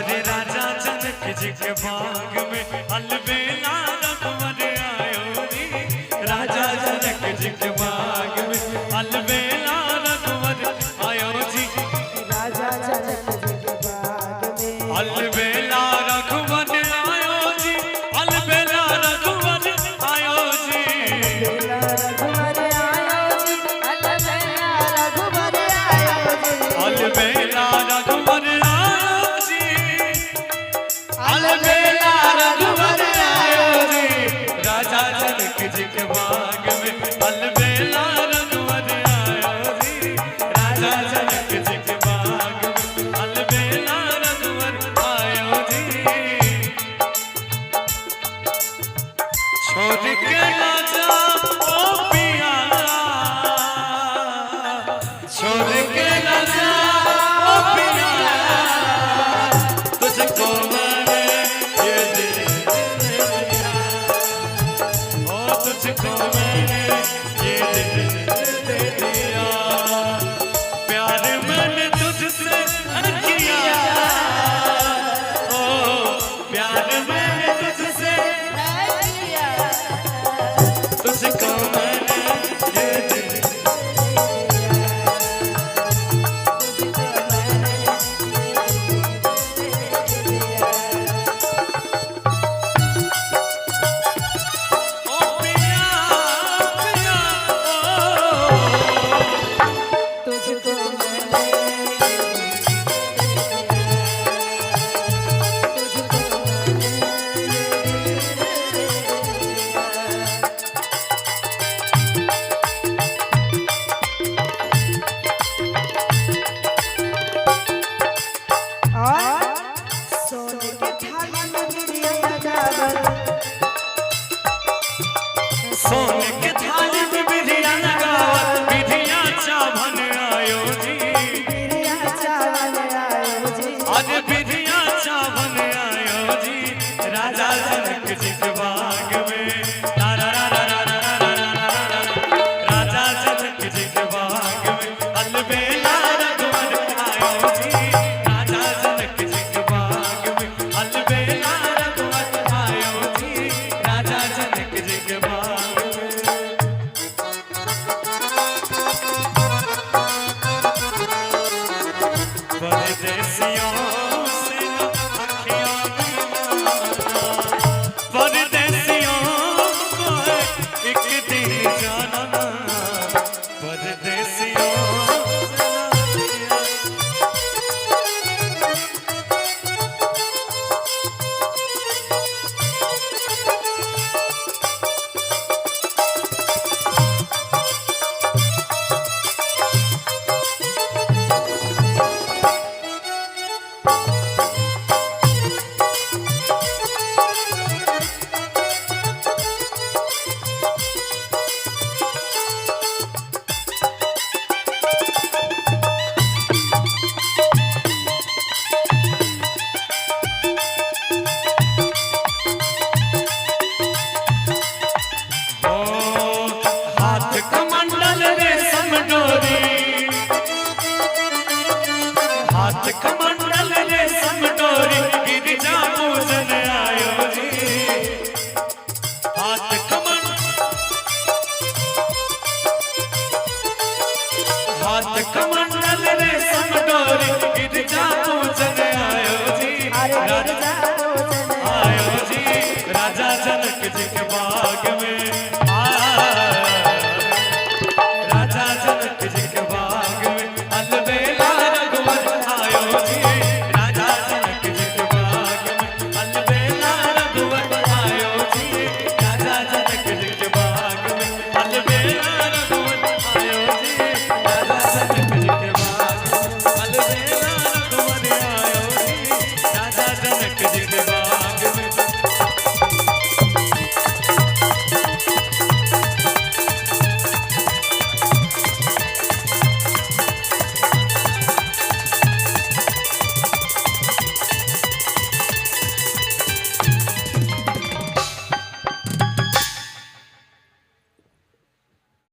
अरे राजा जनक जी के बाग में अलबेला रघुवर आयो जी। राजा जनक जी के बाग में अलबेला रघुवर आयो जी। राजा जनक जी के बाग में अलबेला रघुवर आयो जी। अलबेला रघुवर आयो जी। अलबेला रघुवर आयो जी। अलबेला रघुवर आयो जी। राजा जनक जी के बाग में अलबेला रघुवर आयो जी। राजा जनक जी के बाग में अलबेला रघुवर आयो जी। छोड़ के ना जा ओ पिया, छोड़ के ना जा ओ पिया, तुझको मैंने ये दिल दे दिया। ओ तुझको मैंने ये दिल दे दिया। प्यार मैंने तुझसे किया। ओ प्यार मैंने तुझसे, तुझको मैंने ये दिल ओ पिया पिया तुझको सोने के थाली में बिरिया लगावल, सोने के थाली में बिरिया लगावल, बिरिया चावल आयो जी। बिरिया चावल आयो जी। आज बिरिया चावल आयो जी। राजा जनक जी के बाग में रा रा रा रा रा रा रा रा रा रा। राजा जनक जी के बाग में अलबेला रघुवर आयो जी। राजा जनक जी के बाग में अलबेला रघुवर आयो जी। राजा जनक जी के बाग में परदेसियों से अखियां मिलाना, परदेसियों को एक दिन जाना। परदेसियों से ओ हाथ कमंडल रेशम डोरी, हाथ कमंडल